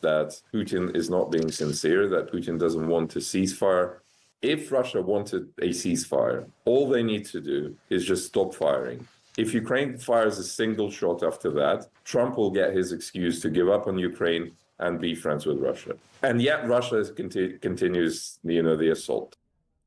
that Putin is not being sincere, that Putin doesn't want to ceasefire. If Russia wanted a ceasefire, all they need to do is just stop firing. If Ukraine fires a single shot after that, Trump will get his excuse to give up on Ukraine and be friends with Russia. And yet Russia continues, the assault.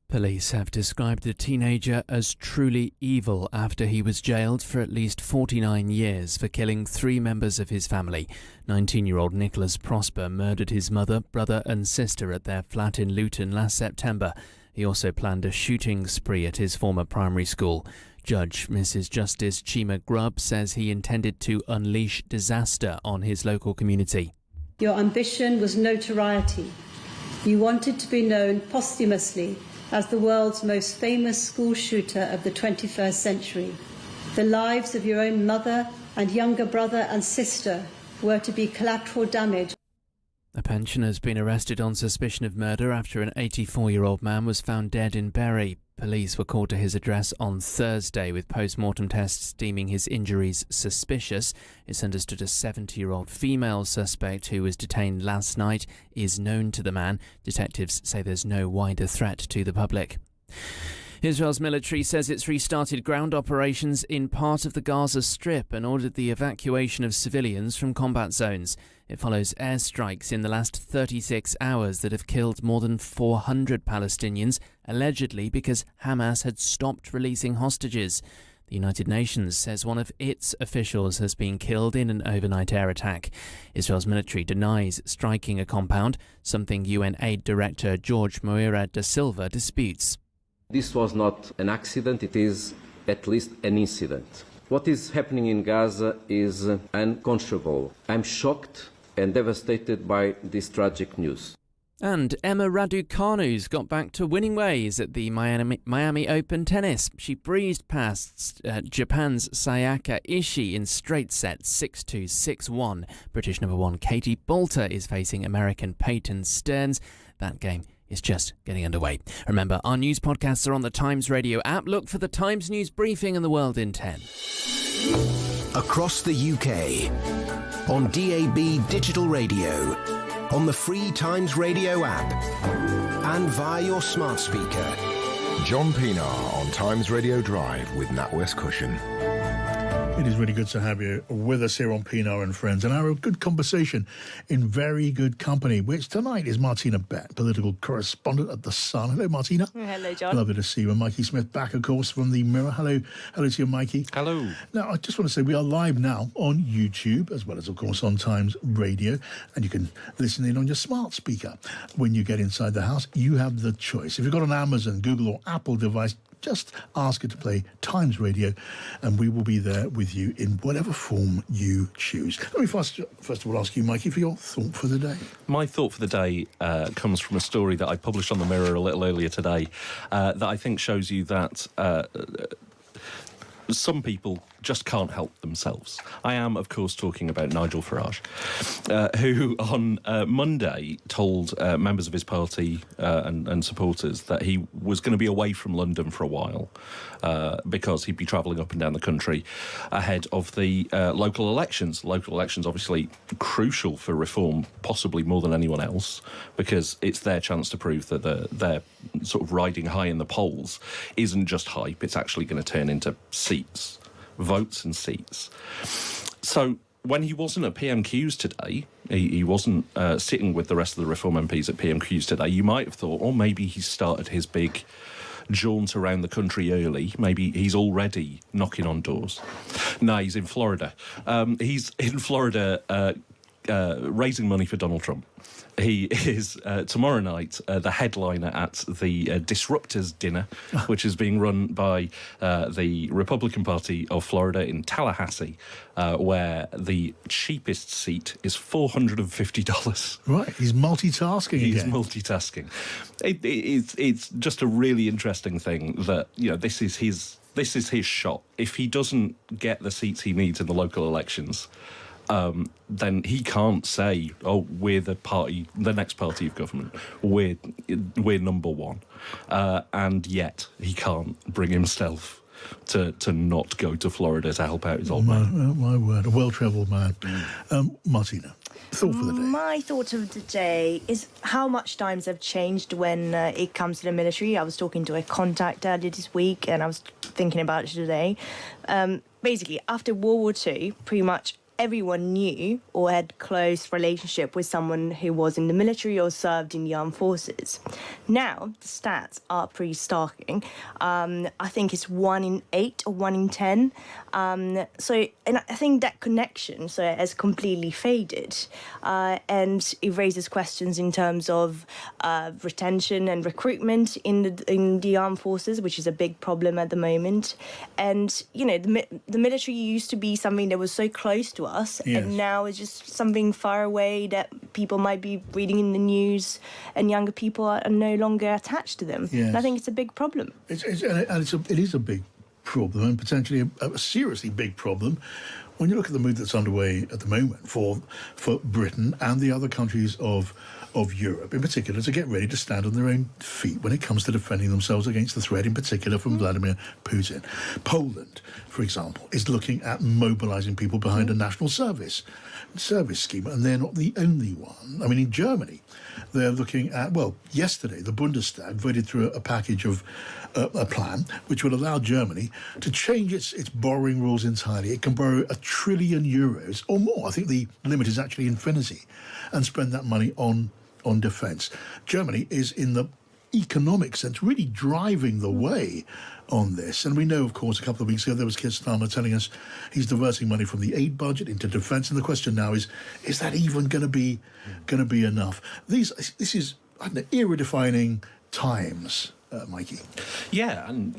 Police have described the teenager as truly evil after he was jailed for at least 49 years for killing 3 members of his family. 19-year-old Nicholas Prosper murdered his mother, brother and sister at their flat in Luton last September. He also planned a shooting spree at his former primary school. Judge Mrs. Justice Chima Grubb says he intended to unleash disaster on his local community. Your ambition was notoriety. You wanted to be known posthumously as the world's most famous school shooter of the 21st century. The lives of your own mother and younger brother and sister were to be collateral damage. A pensioner has been arrested on suspicion of murder after an 84-year-old man was found dead in Bury. Police were called to his address on Thursday with post-mortem tests deeming his injuries suspicious. It's understood a 70-year-old female suspect who was detained last night is known to the man. Detectives say there's no wider threat to the public. Israel's military says it's restarted ground operations in part of the Gaza Strip and ordered the evacuation of civilians from combat zones. It follows airstrikes in the last 36 hours that have killed more than 400 Palestinians, allegedly because Hamas had stopped releasing hostages. The United Nations says one of its officials has been killed in an overnight air attack. Israel's military denies striking a compound, something UN Aid Director George Moira da Silva disputes. This was not an accident, it is at least an incident. What is happening in Gaza is unconscionable. I'm shocked and devastated by this tragic news. And Emma Raducanu's got back to winning ways at the Miami Open tennis. She breezed past Japan's Sayaka Ishii in straight sets 6-2, 6-1. British number 1 Katie Boulter is facing American Peyton Stearns. That game is just getting underway. Remember, our news podcasts are on the Times Radio app. Look for the Times News Briefing and the World in 10. Across the UK, on DAB digital radio, on the free Times Radio app, and via your smart speaker. John Pienaar on Times Radio Drive with NatWest Cushion. It is really good to have you with us here on Pienaar and Friends, and our good conversation in very good company, which tonight is Martina Bett, political correspondent at The Sun. Hello, Martina. Hello, John. Lovely to see you. And Mikey Smith back, of course, from the Mirror. Hello to you, Mikey. Hello. Now, I just want to say we are live now on YouTube, as well as, of course, on Times Radio, and you can listen in on your smart speaker. When you get inside the house, you have the choice. If you've got an Amazon, Google or Apple device, just ask it to play Times Radio, and we will be there with you in whatever form you choose. Let me first of all ask you, Mikey, for your thought for the day. My thought for the day comes from a story that I published on the Mirror a little earlier today that I think shows you that some people just can't help themselves. I am, of course, talking about Nigel Farage, who on Monday told members of his party and supporters that he was going to be away from London for a while because he'd be travelling up and down the country ahead of the local elections. Local elections, obviously, crucial for reform, possibly more than anyone else, because it's their chance to prove that they're sort of riding high in the polls isn't just hype, it's actually going to turn into seats. Votes and seats. So when he wasn't at PMQs today, he wasn't sitting with the rest of the Reform MPs at PMQs today, you might have thought, maybe he started his big jaunt around the country early. Maybe he's already knocking on doors. No, he's in Florida. He's in Florida raising money for Donald Trump. He is, tomorrow night, the headliner at the Disruptors Dinner, which is being run by the Republican Party of Florida in Tallahassee, where the cheapest seat is $450. Right, he's multitasking He's again. multitasking. It's just a really interesting thing that, this is his shot. If he doesn't get the seats he needs in the local elections, then he can't say, we're the next party of government. We're number one. And yet he can't bring himself to not go to Florida to help out his old man. My word, a well-travelled man. Martina, thought for the day. My thought of the day is how much times have changed when it comes to the military. I was talking to a contact earlier this week, and I was thinking about it today. Basically, after World War II, pretty much everyone knew or had close relationship with someone who was in the military or served in the armed forces. Now, the stats are pretty starking. I think it's 1 in 8 or 1 in 10. And I think that connection has completely faded. And it raises questions in terms of retention and recruitment in the armed forces, which is a big problem at the moment. And, the military used to be something that was so close to us, yes. And now it's just something far away that people might be reading in the news, and younger people are no longer attached to them. Yes. And I think it's a big problem. It is a big problem, and potentially a seriously big problem when you look at the mood that's underway at the moment for Britain and the other countries of Europe in particular to get ready to stand on their own feet when it comes to defending themselves against the threat, in particular from Vladimir Putin. Poland, for example, is looking at mobilising people behind a national service scheme, and they're not the only one. I mean, in Germany, they're looking at, yesterday the Bundestag voted through a package of a plan which would allow Germany to change its borrowing rules entirely. It can borrow €1 trillion or more. I think the limit is actually infinity, and spend that money on defence. Germany is, in the economic sense, really driving the way on this. And we know, of course, a couple of weeks ago there was Keir Starmer telling us he's diverting money from the aid budget into defence. And the question now is that even going to be enough? This is, era-defining times. Mikey. Yeah, and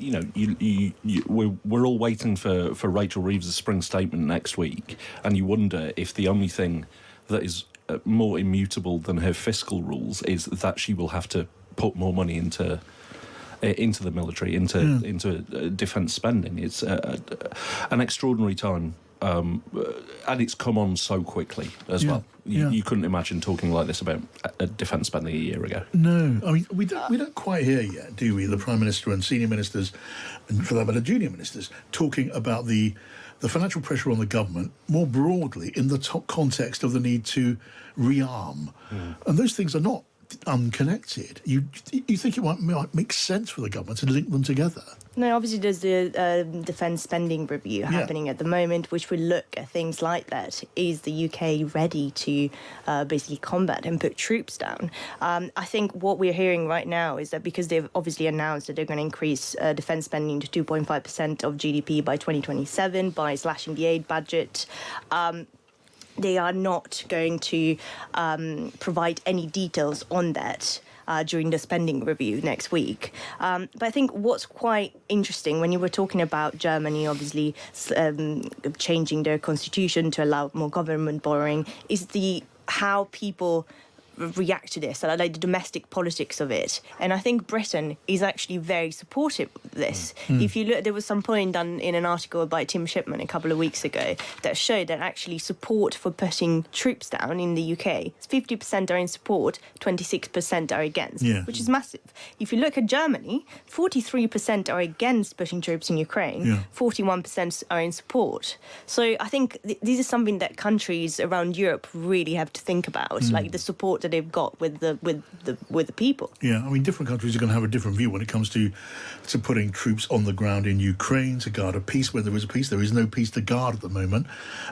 we're all waiting for Rachel Reeves' spring statement next week, and you wonder if the only thing that is more immutable than her fiscal rules is that she will have to put more money into the military, into defence spending. It's an extraordinary time. And it's come on so quickly as well. You couldn't imagine talking like this about defence spending a year ago. No, I mean, we don't quite hear yet, do we? The Prime Minister and senior ministers, and for that matter, junior ministers, talking about the financial pressure on the government more broadly in the top context of the need to rearm. And those things are not unconnected. You think it might make sense for the government to link them together? No, obviously there's the defence spending review happening at the moment, which will look at things like that. Is the UK ready to basically combat and put troops down? I think what we're hearing right now is that because they've obviously announced that they're going to increase defence spending to 2.5% of GDP by 2027 by slashing the aid budget, they are not going to provide any details on that during the spending review next week. But I think what's quite interesting, when you were talking about Germany obviously changing their constitution to allow more government borrowing, is how people react to this, like the domestic politics of it. And I think Britain is actually very supportive of this. If you look, there was some point done in an article by Tim Shipman a couple of weeks ago that showed that actually support for putting troops down in the UK, 50% are in support, 26% are against, which is massive. If you look at Germany, 43% are against putting troops in Ukraine, 41% are in support. So I think this is something that countries around Europe really have to think about, like the support that they've got with the people. Yeah, I mean, different countries are going to have a different view when it comes to putting troops on the ground in Ukraine to guard a peace where there is a peace. There is no peace to guard at the moment,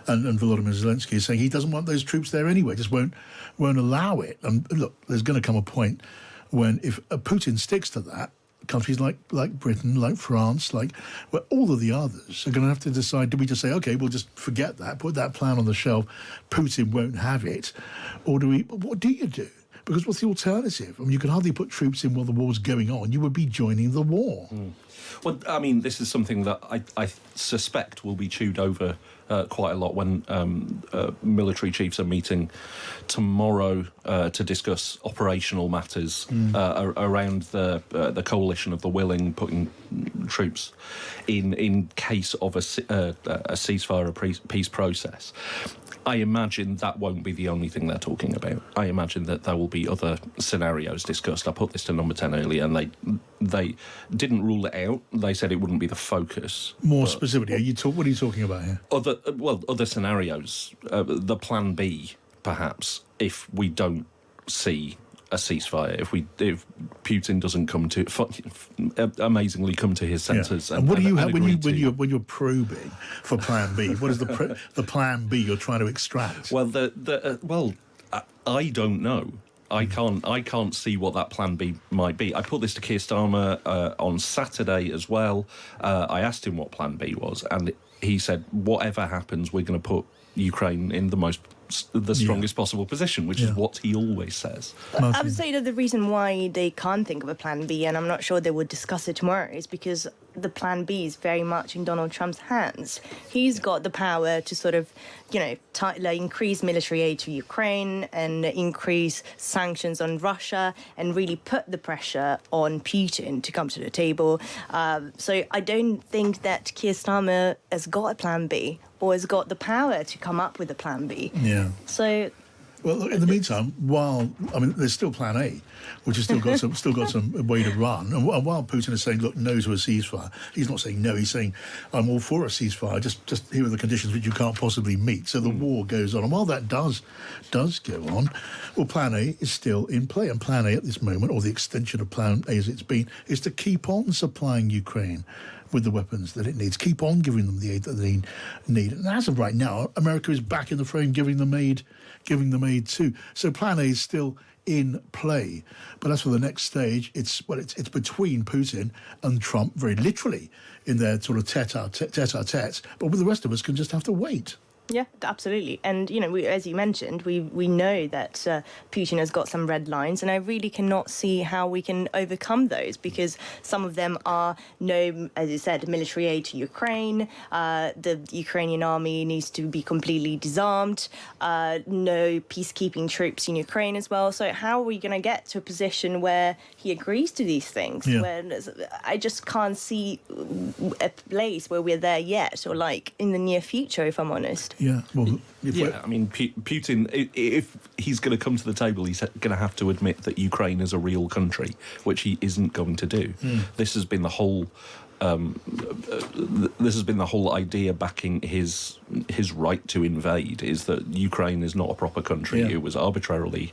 and Volodymyr Zelensky is saying he doesn't want those troops there anyway, just won't allow it. And look, there's going to come a point when if Putin sticks to that, countries like Britain, like France, where all of the others are going to have to decide, do we just say, OK, we'll just forget that, put that plan on the shelf, Putin won't have it, or what do you do? Because what's the alternative? I mean, you can hardly put troops in while the war's going on. You would be joining the war. Well, I mean, this is something that I suspect will be chewed over quite a lot when military chiefs are meeting tomorrow to discuss operational matters around the coalition of the willing, putting troops in case of a ceasefire, peace process. I imagine that won't be the only thing they're talking about. I imagine that there will be other scenarios discussed. I put this to Number 10 earlier, and they didn't rule it out. They said it wouldn't be the focus. More specifically, what are you talking about here? Other scenarios. The plan B, perhaps, if we don't see a ceasefire, if Putin doesn't amazingly come to his senses. Yeah. And what do you have when you're probing for Plan B? What is the Plan B you're trying to extract? Well, I don't know. I can't see what that Plan B might be. I put this to Keir Starmer on Saturday as well. I asked him what Plan B was, and he said, "Whatever happens, we're going to put Ukraine in the strongest possible position," which is what he always says. I would say that the reason why they can't think of a Plan B, and I'm not sure they would discuss it tomorrow, is because the Plan B is very much in Donald Trump's hands. He's got the power to sort of, increase military aid to Ukraine and increase sanctions on Russia and really put the pressure on Putin to come to the table. So I don't think that Keir Starmer has got a Plan B or has got the power to come up with a Plan B. Yeah. So. Well, look, in the meantime, there's still Plan A, which has still got some way to run. And while Putin is saying, look, no to a ceasefire, he's not saying no. He's saying, I'm all for a ceasefire. Just here are the conditions which you can't possibly meet. So the war goes on. And while that does go on, well, Plan A is still in play. And Plan A at this moment, or the extension of Plan A as it's been, is to keep on supplying Ukraine with the weapons that it needs, keep on giving them the aid that they need. And as of right now, America is back in the frame, giving them aid too. So Plan A is still in play. But as for the next stage, it's between Putin and Trump, very literally, in their sort of tete-a-tete. But with the rest of us can just have to wait. Yeah, absolutely. And, as you mentioned, we know that Putin has got some red lines, and I really cannot see how we can overcome those, because some of them are no, as you said, military aid to Ukraine, the Ukrainian army needs to be completely disarmed, no peacekeeping troops in Ukraine as well. So how are we going to get to a position where he agrees to these things? Yeah. When I just can't see a place where we're there yet, or like in the near future, if I'm honest. Yeah, well, Putin, if he's going to come to the table, he's going to have to admit that Ukraine is a real country, which he isn't going to do. This has been the whole. This has been the whole idea backing his right to invade, is that Ukraine is not a proper country. It was arbitrarily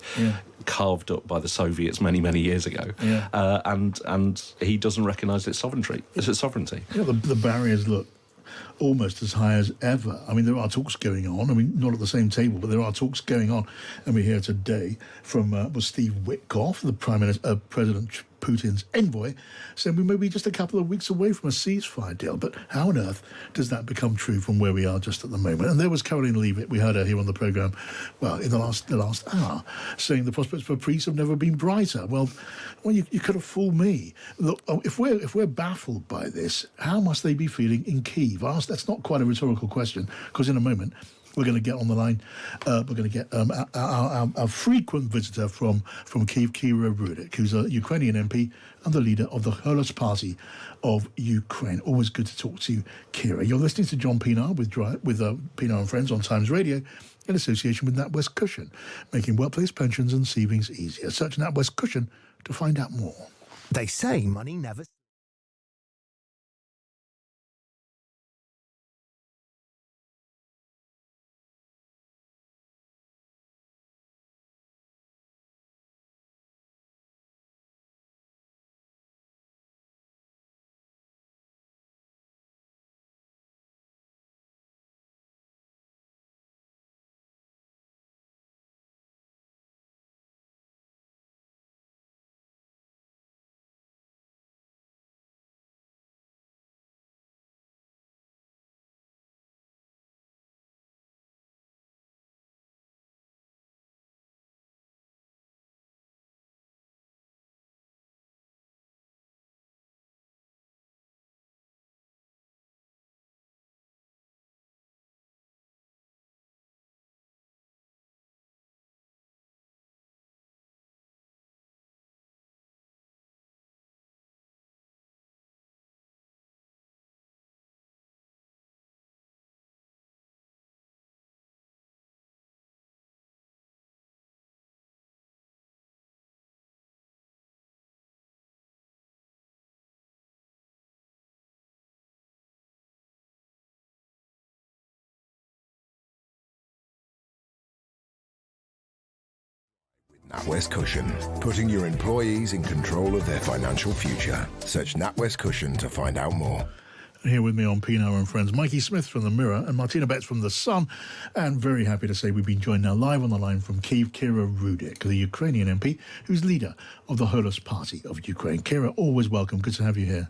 carved up by the Soviets many years ago, and he doesn't recognise its sovereignty. Yeah, the barriers look almost as high as ever. I mean, there are talks going on. I mean, not at the same table, but there are talks going on. And we hear today from Steve Witkoff, the President Putin's envoy, saying we may be just a couple of weeks away from a ceasefire deal. But how on earth does that become true from where we are just at the moment? And there was Caroline Leavitt, we heard her here on the programme, in the last hour, saying the prospects for peace have never been brighter. Well, you could have fooled me. Look, if we're baffled by this, how must they be feeling in Kyiv? That's not quite a rhetorical question, because in a moment we're going to get on the line. We're going to get our frequent visitor from Kyiv, Kira Rudik, who's a Ukrainian MP and the leader of the Holos Party of Ukraine. Always good to talk to you, Kira. You're listening to John Pienaar with Pienaar and Friends on Times Radio in association with NatWest Cushion, making workplace pensions and savings easier. Search NatWest Cushion to find out more. They say money never... NatWest Cushion, putting your employees in control of their financial future. Search NatWest Cushion to find out more. Here with me on Pienaar and Friends, Mikey Smith from the Mirror and Martina from the Sun. And very happy to say we've been joined now live on the line from Kyiv, Kira Rudik, the Ukrainian MP, who's leader of the Holos Party of Ukraine. Kira, always welcome. Good to have you here.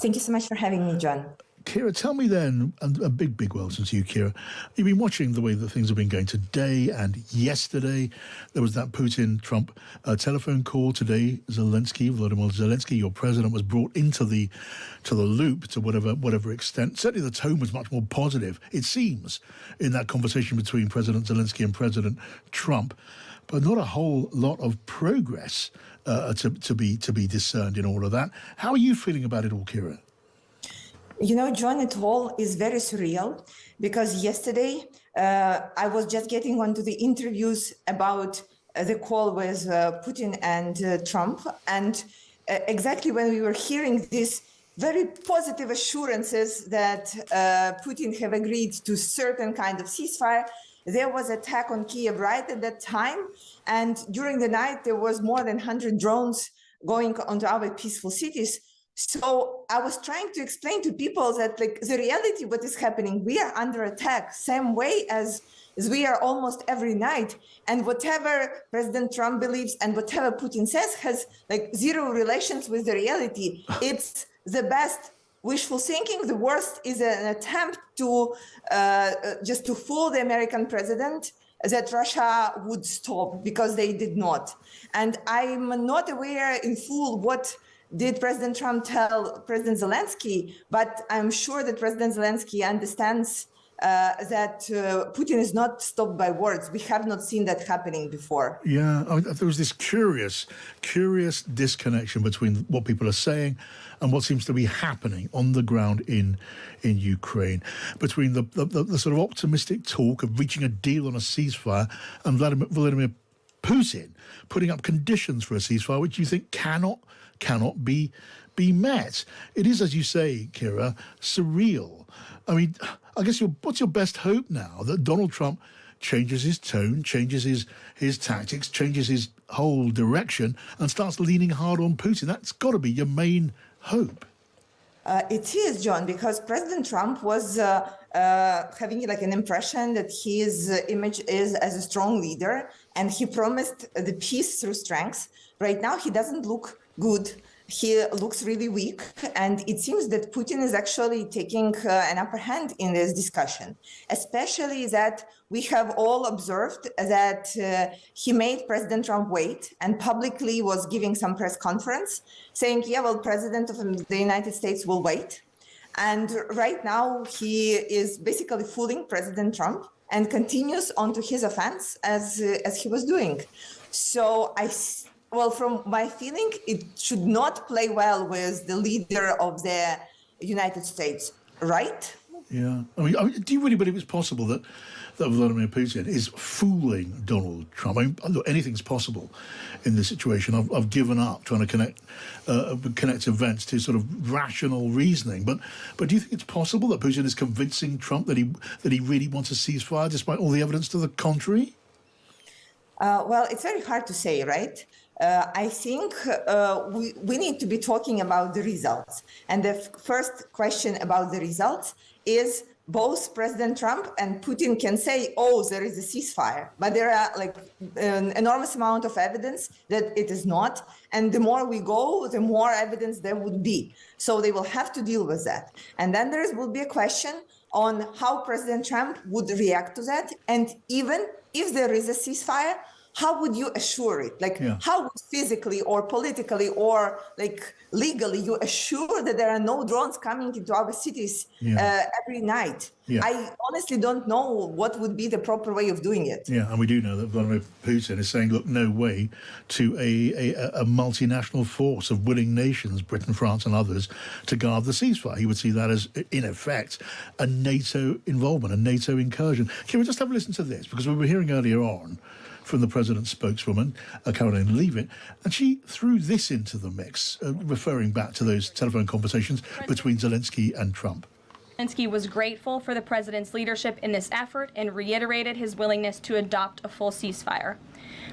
Thank you so much for having me, John. Kira, tell me then, and a big welcome to you, Kira. You've been watching the way that things have been going today and yesterday. There was that Putin-Trump telephone call today. Volodymyr Zelensky, your president, was brought into the loop to whatever extent. Certainly the tone was much more positive, it seems, in that conversation between President Zelensky and President Trump. But not a whole lot of progress to be discerned in all of that. How are you feeling about it all, Kira? You know, John, it all is very surreal because yesterday I was just getting onto the interviews about the call with Putin and Trump. And exactly when we were hearing these very positive assurances that Putin have agreed to certain kind of ceasefire, there was attack on Kyiv right at that time. And during the night, there was more than 100 drones going onto our peaceful cities. So I was trying to explain to people that, like, the reality, what is happening, we are under attack, same way as we are almost every night. And whatever President Trump believes and whatever Putin says has like zero relations with the reality. It's the best wishful thinking. The worst is an attempt to just to fool the American president that Russia would stop, because they did not. And I'm not aware in full what did President Trump tell President Zelensky, but I'm sure that President Zelensky understands that Putin is not stopped by words. We have not seen that happening before. Yeah, there was this curious disconnection between what people are saying and what seems to be happening on the ground in Ukraine, between the sort of optimistic talk of reaching a deal on a ceasefire and Volodymyr Putin putting up conditions for a ceasefire which you think cannot be met. It is, as you say, Kira, surreal. I mean, I guess what's your best hope now that Donald Trump changes his tone, changes his tactics, changes his whole direction and starts leaning hard on Putin? That's got to be your main hope. It is, John, because President Trump was having like an impression that his image is as a strong leader, and he promised the peace through strength. Right now, he doesn't look good. He looks really weak, and it seems that Putin is actually taking an upper hand in this discussion, especially that we have all observed that he made President Trump wait and publicly was giving some press conference saying, yeah, well, President of the United States will wait. And right now he is basically fooling President Trump and continues onto his offense as he was doing. So well, from my feeling, it should not play well with the leader of the United States, right? Yeah. I mean, do you really believe it's possible that Vladimir Putin is fooling Donald Trump? I mean, look, anything's possible in this situation. I've given up trying to connect events to sort of rational reasoning. But do you think it's possible that Putin is convincing Trump that he really wants a ceasefire, despite all the evidence to the contrary? Well, it's very hard to say, right? I think we need to be talking about the results. And the first question about the results is both President Trump and Putin can say, oh, there is a ceasefire. But there are like an enormous amount of evidence that it is not. And the more we go, the more evidence there would be. So they will have to deal with that. And then there will be a question on how President Trump would react to that. And even if there is a ceasefire, how would you assure it? Like, how would physically or politically or like legally you assure that there are no drones coming into our cities every night? Yeah. I honestly don't know what would be the proper way of doing it. Yeah, and we do know that Vladimir Putin is saying, look, no way to a multinational force of willing nations, Britain, France and others, to guard the ceasefire. He would see that as, in effect, a NATO involvement, a NATO incursion. Can we just have a listen to this? Because we were hearing earlier on from the president's spokeswoman, Caroline Leavitt, and she threw this into the mix, referring back to those telephone conversations between Zelensky and Trump. Zelensky was grateful for the president's leadership in this effort and reiterated his willingness to adopt a full ceasefire.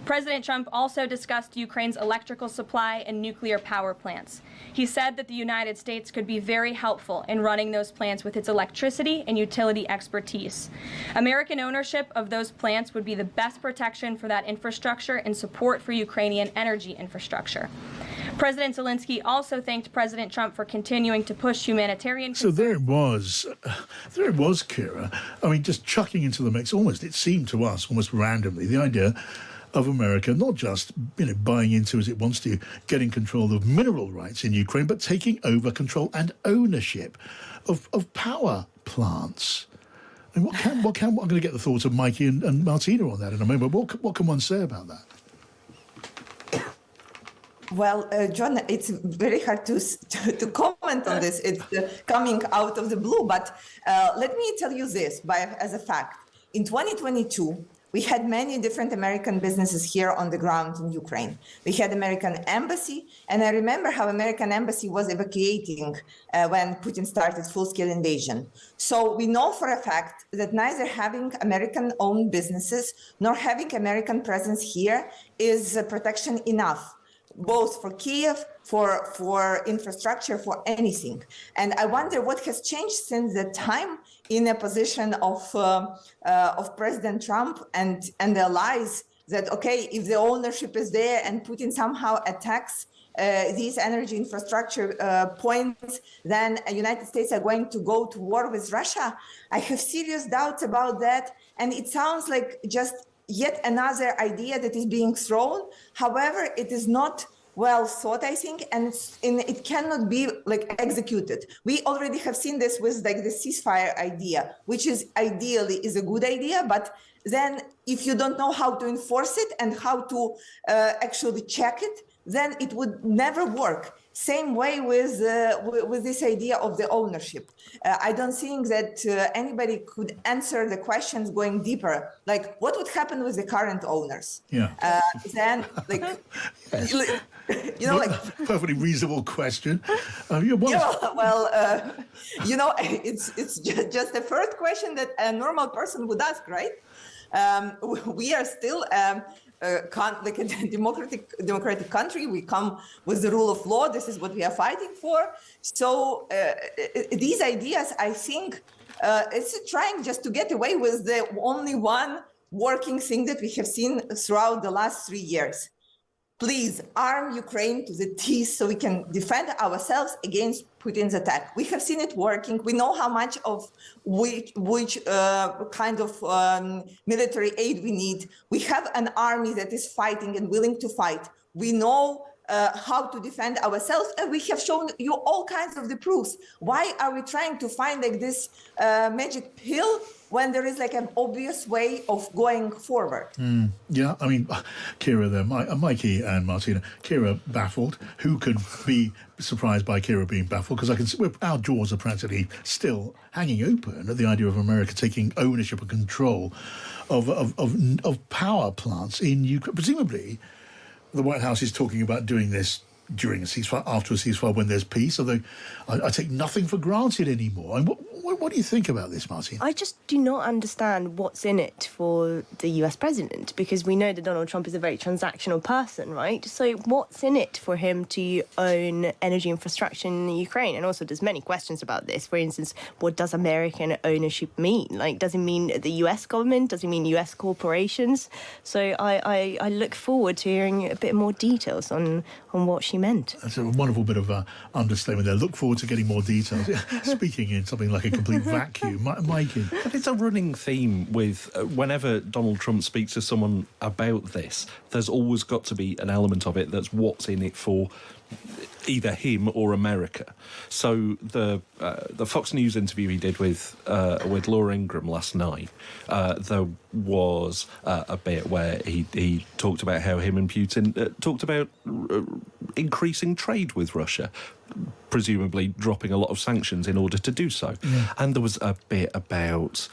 President Trump also discussed Ukraine's electrical supply and nuclear power plants. He said that the United States could be very helpful in running those plants with its electricity and utility expertise. American ownership of those plants would be the best protection for that infrastructure and support for Ukrainian energy infrastructure. President Zelensky also thanked President Trump for continuing to push humanitarian. So there it was, Kira. I mean, just chucking into the mix almost, it seemed to us, almost randomly, the idea of America not just buying into as it wants to, getting control of mineral rights in Ukraine, but taking over control and ownership of power plants. And I'm going to get the thoughts of Mikey and Martina on that in a moment. What can one say about that? Well, John, it's very hard to comment on this. It's coming out of the blue. But let me tell you this as a fact. In 2022, we had many different American businesses here on the ground in Ukraine. We had American embassy, and I remember how American embassy was evacuating when Putin started full-scale invasion. So we know for a fact that neither having American-owned businesses nor having American presence here is protection enough, both for Kiev, for infrastructure, for anything. And I wonder what has changed since that time in a position of President Trump and the allies that, okay, if the ownership is there and Putin somehow attacks these energy infrastructure points, then the United States are going to go to war with Russia. I have serious doubts about that. And it sounds like just yet another idea that is being thrown. However, it is not well thought, I think, and it cannot be executed. We already have seen this with the ceasefire idea, which is ideally is a good idea, but then if you don't know how to enforce it and how to actually check it, then it would never work. Same way with this idea of the ownership. I don't think that anybody could answer the questions going deeper, like what would happen with the current owners? Yeah. Then, yes. You know, perfectly reasonable question. It's just the first question that a normal person would ask, right? We are still a democratic country. We come with the rule of law. This is what we are fighting for. So these ideas, I think, it's trying just to get away with the only one working thing that we have seen throughout the last 3 years. Please arm Ukraine to the teeth so we can defend ourselves against Putin's attack. We have seen it working. We know how much of which kind of military aid we need. We have an army that is fighting and willing to fight. We know how to defend ourselves, and we have shown you all kinds of the proofs. Why are we trying to find this magic pill when there is an obvious way of going forward? Yeah, I mean, Kira there, Mikey and Martina. Kira baffled. Who could be surprised by Kira being baffled? Because I can see our jaws are practically still hanging open at the idea of America taking ownership and control of power plants in Ukraine. Presumably, the White House is talking about doing this during a ceasefire, after a ceasefire, when there's peace, although I take nothing for granted anymore. And what do you think about this, Martin? I just do not understand what's in it for the US president, because we know that Donald Trump is a very transactional person, right? So what's in it for him to own energy infrastructure in Ukraine? And also there's many questions about this. For instance, what does American ownership mean? Does it mean the US government? Does it mean US corporations? So I look forward to hearing a bit more details on what she meant. That's a wonderful bit of understatement there. Look forward to getting more details. Speaking in something like a complete vacuum. Mikey. But it's a running theme with whenever Donald Trump speaks to someone about this, there's always got to be an element of it that's what's in it for either him or America. So the Fox News interview he did with Laura Ingraham last night, there was a bit where he talked about how him and Putin talked about increasing trade with Russia, presumably dropping a lot of sanctions in order to do so. Yeah. And there was a bit about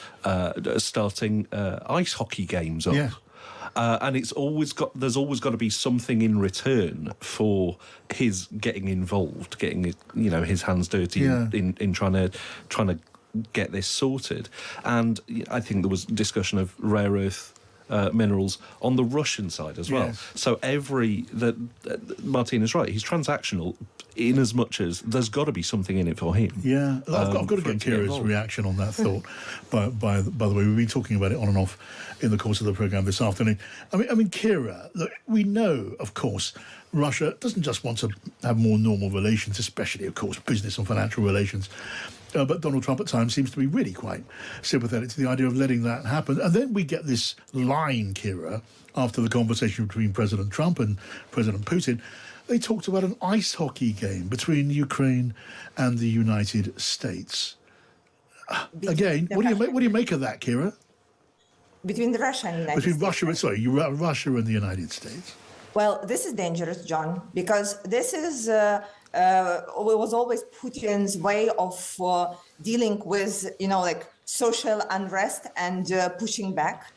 starting ice hockey games up. Yeah. And there's always got to be something in return for his getting involved, getting his hands dirty in trying to get this sorted. And I think there was discussion of rare earth minerals on the Russian side as well. Yes. So Martina's right, he's transactional in as much as there's got to be something in it for him. Yeah, I've got to get Kira's reaction on that thought. By the way, we've been talking about it on and off in the course of the programme this afternoon. I mean, Kira, look, we know, of course, Russia doesn't just want to have more normal relations, especially, of course, business and financial relations. But Donald Trump at times seems to be really quite sympathetic to the idea of letting that happen. And then we get this line, Kira, after the conversation between President Trump and President Putin. They talked about an ice hockey game between Ukraine and the United States. Again, what do you make of that, Kira? Between Russia and the United Between States. Russia and the United States. Well, this is dangerous, John, because this is was always Putin's way of dealing with, social unrest and pushing back.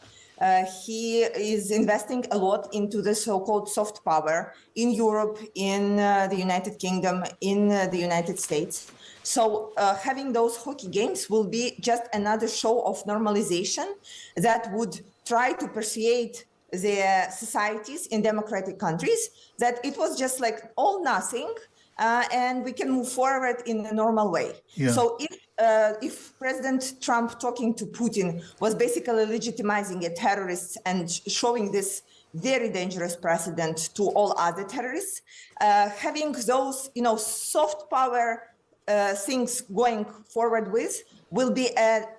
He is investing a lot into the so-called soft power in Europe, in the United Kingdom, in the United States. So having those hockey games will be just another show of normalization that would try to persuade the societies in democratic countries that it was just like all nothing, and we can move forward in a normal way. Yeah. So if President Trump talking to Putin was basically legitimizing a terrorist and showing this very dangerous precedent to all other terrorists, having those, soft power things going forward with will be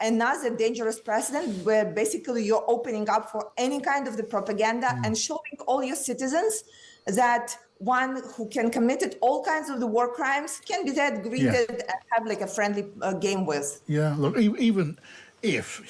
another dangerous precedent where basically you're opening up for any kind of the propaganda and showing all your citizens that one who can committed all kinds of the war crimes can be that greeted and have like a friendly game with. Yeah, look, even if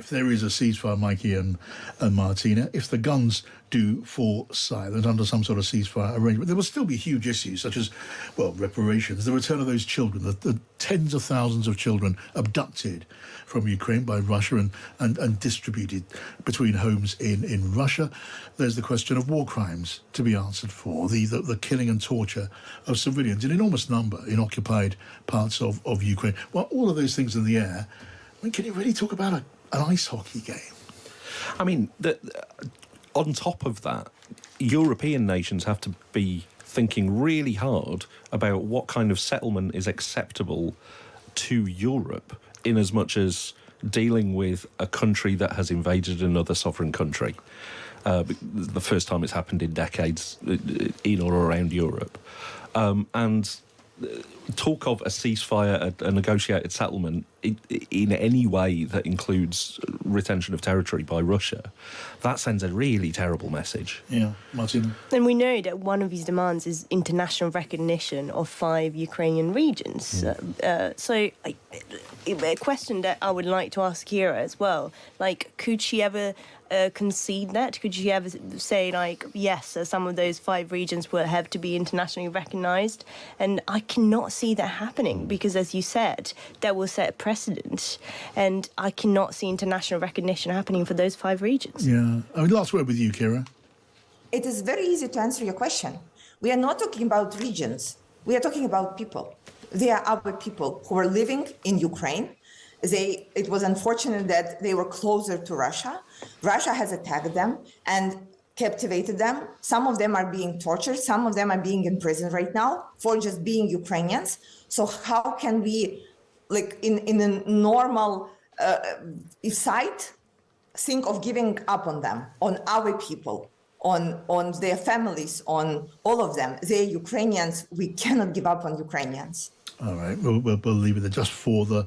there is a ceasefire, Mikey and Martina, if the guns do fall silent under some sort of ceasefire arrangement, there will still be huge issues such as, reparations, the return of those children, the tens of thousands of children abducted from Ukraine by Russia and distributed between homes in Russia. There's the question of war crimes to be answered for, the killing and torture of civilians in enormous number in occupied parts of Ukraine. Well, all of those things in the air. I mean, can you really talk about an ice hockey game? I mean, on top of that, European nations have to be thinking really hard about what kind of settlement is acceptable to Europe, in as much as dealing with a country that has invaded another sovereign country. The first time it's happened in decades in or around Europe. And talk of a ceasefire, a negotiated settlement in any way that includes retention of territory by Russia, that sends a really terrible message. Yeah, Martina. And we know that one of his demands is international recognition of 5 Ukrainian regions. So a question that I would like to ask Kira as well, could she ever concede that? Could she ever say, yes, some of those 5 regions will have to be internationally recognised? And I cannot see that happening because, as you said, that will set a precedent. And I cannot see international recognition happening for those 5 regions. Yeah. I mean, last word with you, Kira. It is very easy to answer your question. We are not talking about regions. We are talking about people. They are our people who are living in Ukraine. It was unfortunate that they were closer to Russia. Russia has attacked them and captivated them. Some of them are being tortured. Some of them are being in prison right now for just being Ukrainians. So how can we, in a normal sight, think of giving up on them, on our people, on their families, on all of them? They're Ukrainians. We cannot give up on Ukrainians. All right, we'll leave it there just for the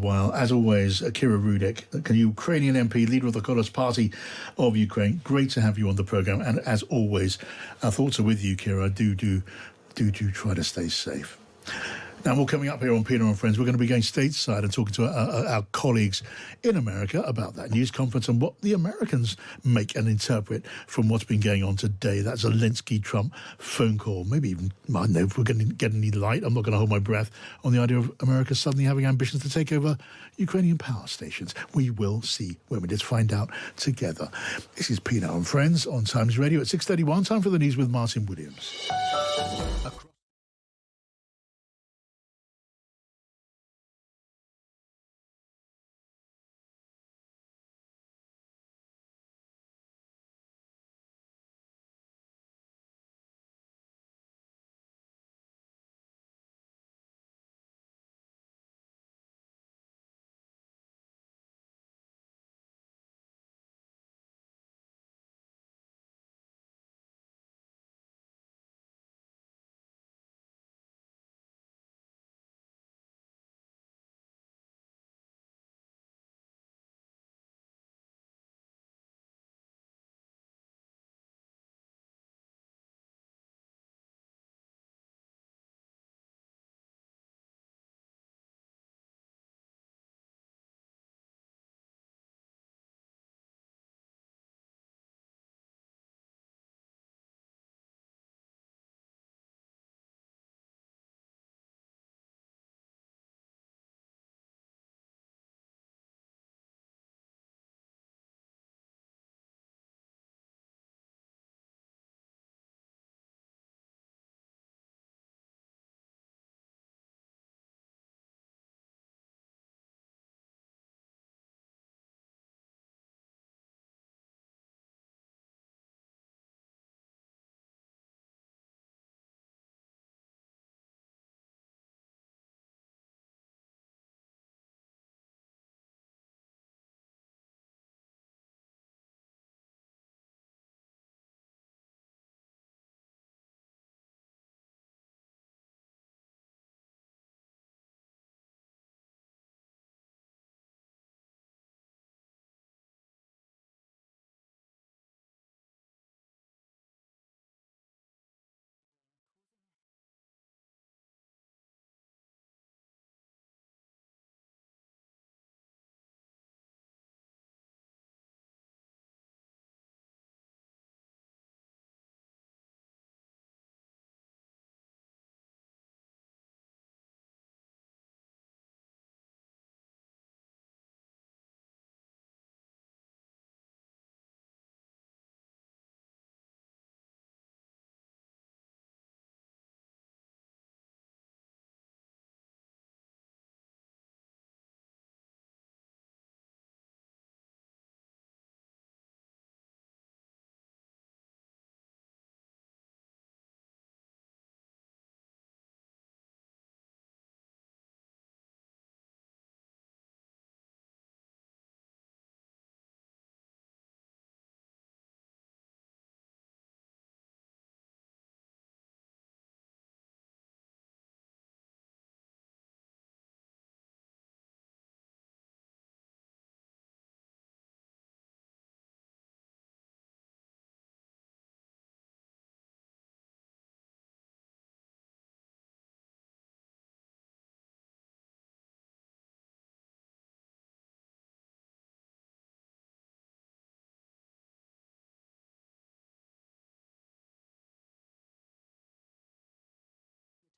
while. As always, Kira Rudek, a Ukrainian MP, leader of the Communist Party of Ukraine. Great to have you on the programme. And as always, our thoughts are with you, Kira. Do try to stay safe. Now, more coming up here on Pienaar Friends. We're going to be going stateside and talking to our colleagues in America about that news conference and what the Americans make and interpret from what's been going on today. That Zelensky-Trump phone call. Maybe even, I don't know if we're going to get any light. I'm not going to hold my breath on the idea of America suddenly having ambitions to take over Ukrainian power stations. We will see when we just find out together. This is Pienaar Friends on Times Radio at 6:31. Time for the news with Martin Williams.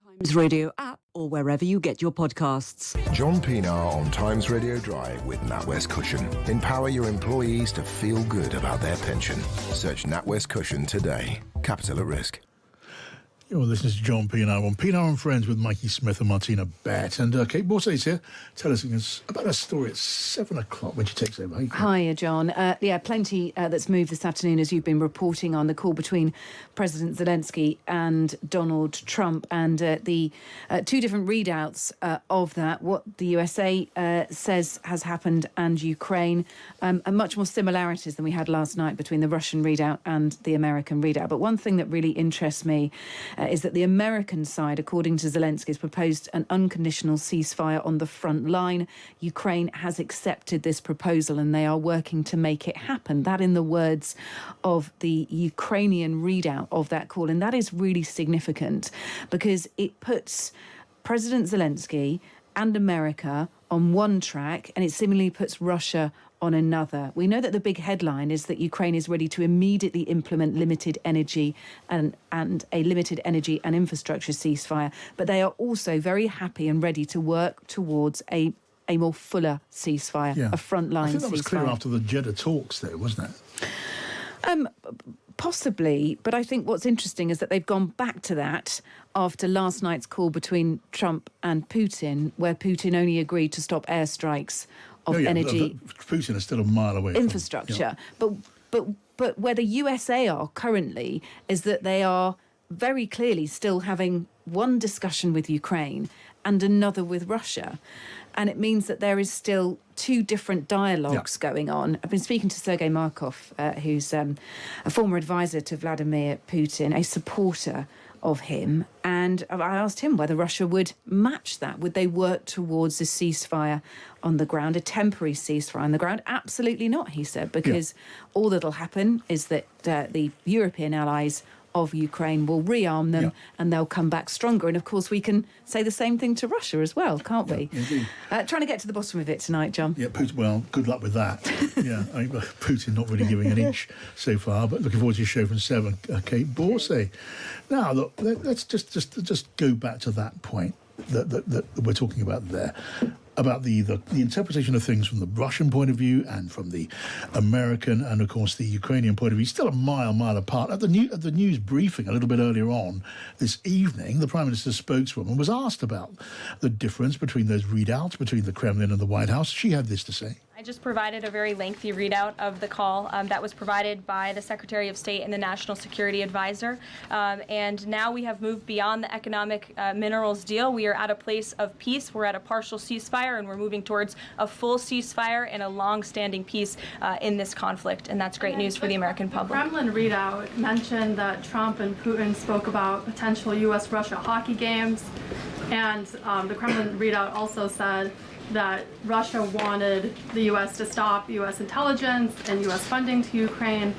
Times Radio app or wherever you get your podcasts. John Pienaar on Times Radio Drive with NatWest Cushion. Empower your employees to feel good about their pension. Search NatWest Cushion today. Capital at risk. You're listening to John Pienaar on Pienaar Friends with Mikey Smith and Martina Bett. And Kate Borsay's here. Tell us about a story at 7 o'clock when she takes over. Hiya, John. Plenty that's moved this afternoon, as you've been reporting on the call between President Zelensky and Donald Trump, and the two different readouts of that, what the USA says has happened and Ukraine, and much more similarities than we had last night between the Russian readout and the American readout. But one thing that really interests me is that the American side, according to Zelensky, has proposed an unconditional ceasefire on the front line. Ukraine has accepted this proposal and they are working to make it happen. That in the words of the Ukrainian readout of that call. And that is really significant because it puts President Zelensky and America on one track, and it similarly puts Russia on another. We know that the big headline is that Ukraine is ready to immediately implement limited energy and a limited energy and infrastructure ceasefire, but they are also very happy and ready to work towards a more fuller ceasefire, a frontline ceasefire. I think that was clear after the Jeddah talks there, wasn't it? Possibly, but I think what's interesting is that they've gone back to that after last night's call between Trump and Putin, where Putin only agreed to stop airstrikes of energy. Putin is still a mile away. Infrastructure, but where the USA are currently is that they are very clearly still having one discussion with Ukraine and another with Russia. And it means that there is still two different dialogues going on. I've been speaking to Sergei Markov, who's a former advisor to Vladimir Putin, a supporter of him. And I asked him whether Russia would match that. Would they work towards a ceasefire on the ground, a temporary ceasefire on the ground? Absolutely not, he said, because all that'll happen is that the European allies of Ukraine will rearm them and they'll come back stronger. And of course, we can say the same thing to Russia as well, can't we? Indeed. Trying to get to the bottom of it tonight, John. Yeah, Putin, well, good luck with that. Putin not really giving an inch so far, but looking forward to your show from 7. Kate Borsay. Now, look, let's just go back to that point that we're talking about there, about the interpretation of things from the Russian point of view and from the American and, of course, the Ukrainian point of view. Still a mile apart. At the news briefing a little bit earlier on this evening, the Prime Minister's spokeswoman was asked about the difference between those readouts between the Kremlin and the White House. She had this to say. I just provided a very lengthy readout of the call that was provided by the Secretary of State and the National Security Advisor. And now we have moved beyond the economic minerals deal. We are at a place of peace. We're at a partial ceasefire, and we're moving towards a full ceasefire and a long-standing peace in this conflict. And that's great news for the American public. The Kremlin readout mentioned that Trump and Putin spoke about potential U.S.-Russia hockey games. And the Kremlin readout also said that Russia wanted the U.S. to stop U.S. intelligence and U.S. funding to Ukraine.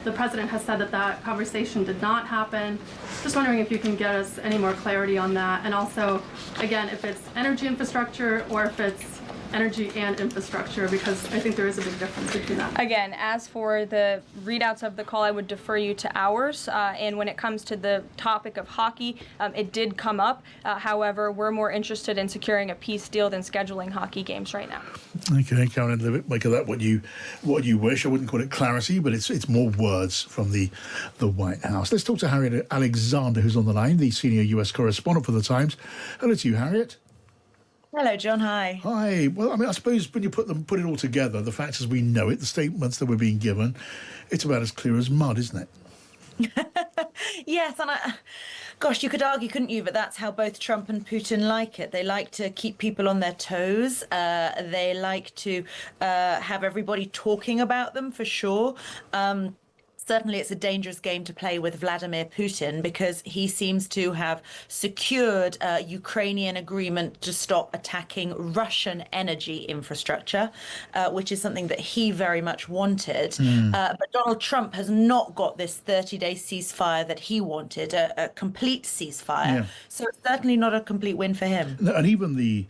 The president has said that conversation did not happen. Just wondering if you can get us any more clarity on that. And also, again, if it's energy infrastructure or if it's energy and infrastructure, because I think there is a big difference between that. Again, as for the readouts of the call, I would defer you to ours. And when it comes to the topic of hockey, it did come up. However, we're more interested in securing a peace deal than scheduling hockey games right now. Okay, Karen, make of that what you wish. I wouldn't call it clarity, but it's more words from the White House. Let's talk to Harriet Alexander, who's on the line, the senior US correspondent for the Times. Hello to you, Harriet. Hello, John. Hi. Hi. Well, I mean, I suppose when you put it all together, the facts as we know it, the statements that we're being given, it's about as clear as mud, isn't it? Yes, and gosh, you could argue, couldn't you? But that's how both Trump and Putin like it. They like to keep people on their toes. They like to have everybody talking about them, for sure. Certainly, it's a dangerous game to play with Vladimir Putin because he seems to have secured a Ukrainian agreement to stop attacking Russian energy infrastructure, which is something that he very much wanted. But Donald Trump has not got this 30-day ceasefire that he wanted, a complete ceasefire. Yeah. So it's certainly not a complete win for him. And even the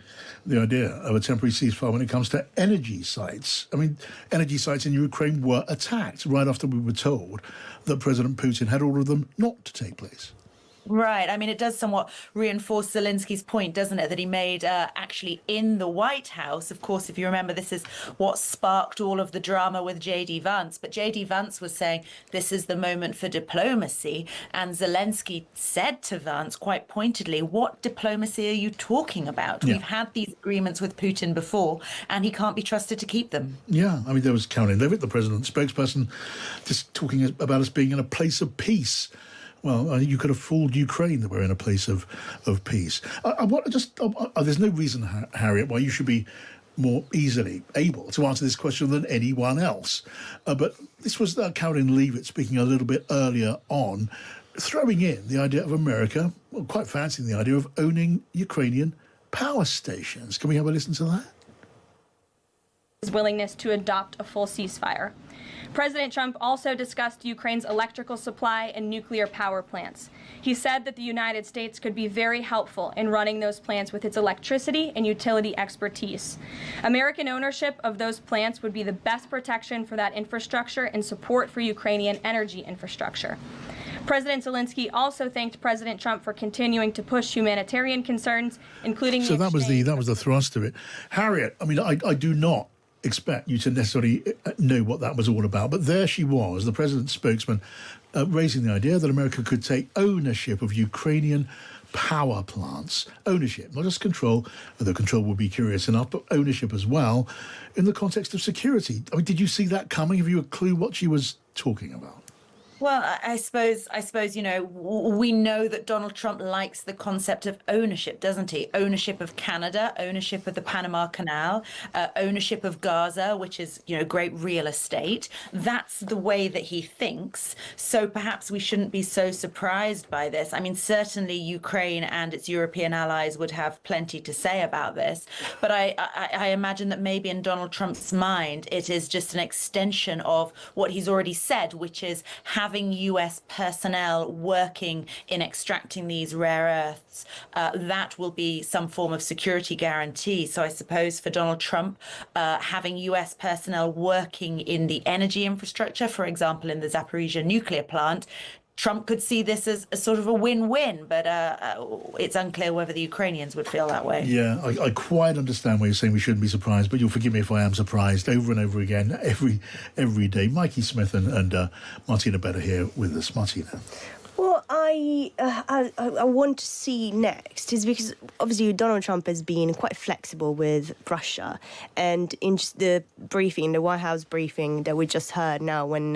idea of a temporary ceasefire when it comes to energy sites. I mean, energy sites in Ukraine were attacked right after we were told that President Putin had ordered them not to take place. Right. I mean, it does somewhat reinforce Zelensky's point, doesn't it, that he made actually in the White House. Of course, if you remember, this is what sparked all of the drama with J.D. Vance. But J.D. Vance was saying this is the moment for diplomacy. And Zelensky said to Vance quite pointedly, what diplomacy are you talking about? Yeah. We've had these agreements with Putin before, and he can't be trusted to keep them. Yeah, I mean, there was Caroline Levitt, the president's spokesperson, just talking about us being in a place of peace. Well, you could have fooled Ukraine that we're in a place of peace. There's no reason, Harriet, why you should be more easily able to answer this question than anyone else. But this was Caroline Levitt speaking a little bit earlier on, throwing in the idea of America, well, quite fancying the idea of owning Ukrainian power stations. Can we have a listen to that? His willingness to adopt a full ceasefire. President Trump also discussed Ukraine's electrical supply and nuclear power plants. He said that the United States could be very helpful in running those plants with its electricity and utility expertise. American ownership of those plants would be the best protection for that infrastructure and support for Ukrainian energy infrastructure. President Zelensky also thanked President Trump for continuing to push humanitarian concerns, including. So that was the thrust of it. Harriet, I mean, I do not expect you to necessarily know what that was all about, but there she was, the president's spokesman, raising the idea that America could take ownership of Ukrainian power plants. Ownership, not just control, although control would be curious enough, but ownership as well, in the context of security. I mean, did you see that coming? Have you a clue what she was talking about? Well, I suppose, we know that Donald Trump likes the concept of ownership, doesn't he? Ownership of Canada, ownership of the Panama Canal, ownership of Gaza, which is, great real estate. That's the way that he thinks. So perhaps we shouldn't be so surprised by this. I mean, certainly Ukraine and its European allies would have plenty to say about this. But I imagine that maybe in Donald Trump's mind, it is just an extension of what he's already said, which is having US personnel working in extracting these rare earths, that will be some form of security guarantee. So I suppose for Donald Trump, having US personnel working in the energy infrastructure, for example, in the Zaporizhzhia nuclear plant, Trump could see this as a sort of a win-win, but it's unclear whether the Ukrainians would feel that way. Yeah, I quite understand why you're saying we shouldn't be surprised, but you'll forgive me if I am surprised over and over again, every day. Mikey Smith and Martina Better here with us. Martina. What I want to see next is because obviously Donald Trump has been quite flexible with Russia, and in just the briefing, the White House briefing that we just heard now, when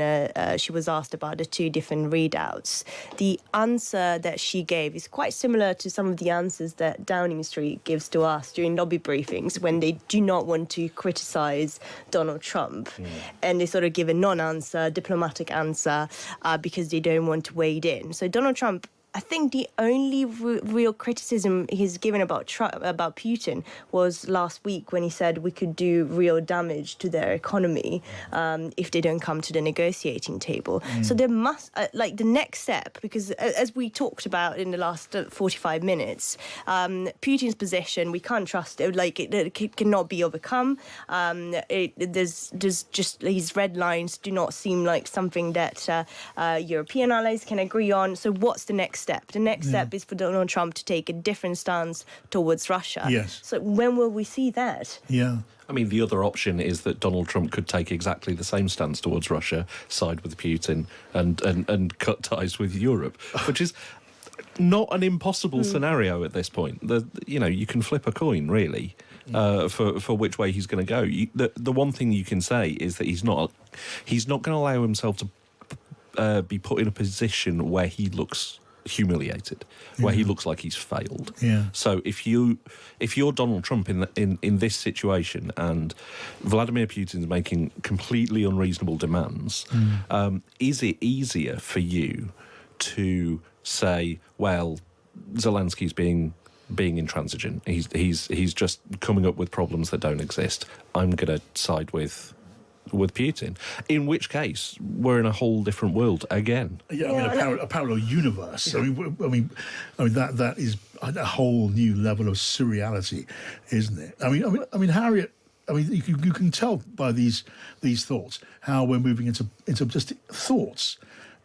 she was asked about the two different readouts, the answer that she gave is quite similar to some of the answers that Downing Street gives to us during lobby briefings when they do not want to criticize Donald Trump, and they sort of give a non-answer, diplomatic answer, because they don't want to wade in. So Donald Trump, I think the only real criticism he's given about Putin was last week when he said we could do real damage to their economy if they don't come to the negotiating table. So there must, the next step, because as we talked about in the last 45 minutes, Putin's position, we can't trust it. It cannot be overcome. There's just his red lines do not seem like something that European allies can agree on. So what's the next step? The next step is for Donald Trump to take a different stance towards Russia. Yes. So when will we see that? Yeah. I mean, the other option is that Donald Trump could take exactly the same stance towards Russia, side with Putin, and cut ties with Europe, which is not an impossible scenario at this point. You can flip a coin, really, for which way he's going to go. The one thing you can say is that he's not going to allow himself to be put in a position where he looks humiliated, where he looks like he's failed. Yeah. So if you're Donald Trump in this situation and Vladimir Putin's making completely unreasonable demands, is it easier for you to say, well, Zelensky's being intransigent, he's just coming up with problems that don't exist, I'm going to side with Putin, in which case we're in a whole different world again. Yeah, I mean, a parallel universe. I mean, that is a whole new level of surreality, isn't it? I mean, Harriet. I mean, you can tell by these thoughts how we're moving into just thoughts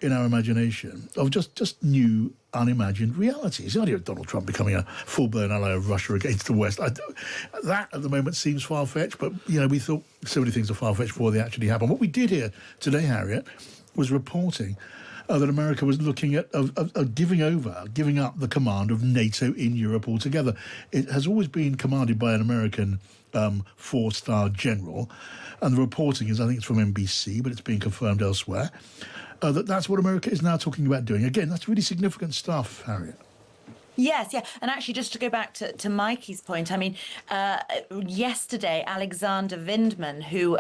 in our imagination of just new, unimagined realities. The idea of Donald Trump becoming a full-blown ally of Russia against the West, that at the moment seems far-fetched, but, we thought so many things are far-fetched before they actually happen. What we did here today, Harriet, was reporting that America was looking at giving up the command of NATO in Europe altogether. It has always been commanded by an American four-star general, and the reporting is, I think it's from NBC, but it's being confirmed elsewhere, that's what America is now talking about doing. Again, that's really significant stuff, Harriet. Yes, yeah. And actually, just to go back to Mikey's point, I mean, yesterday, Alexander Vindman, who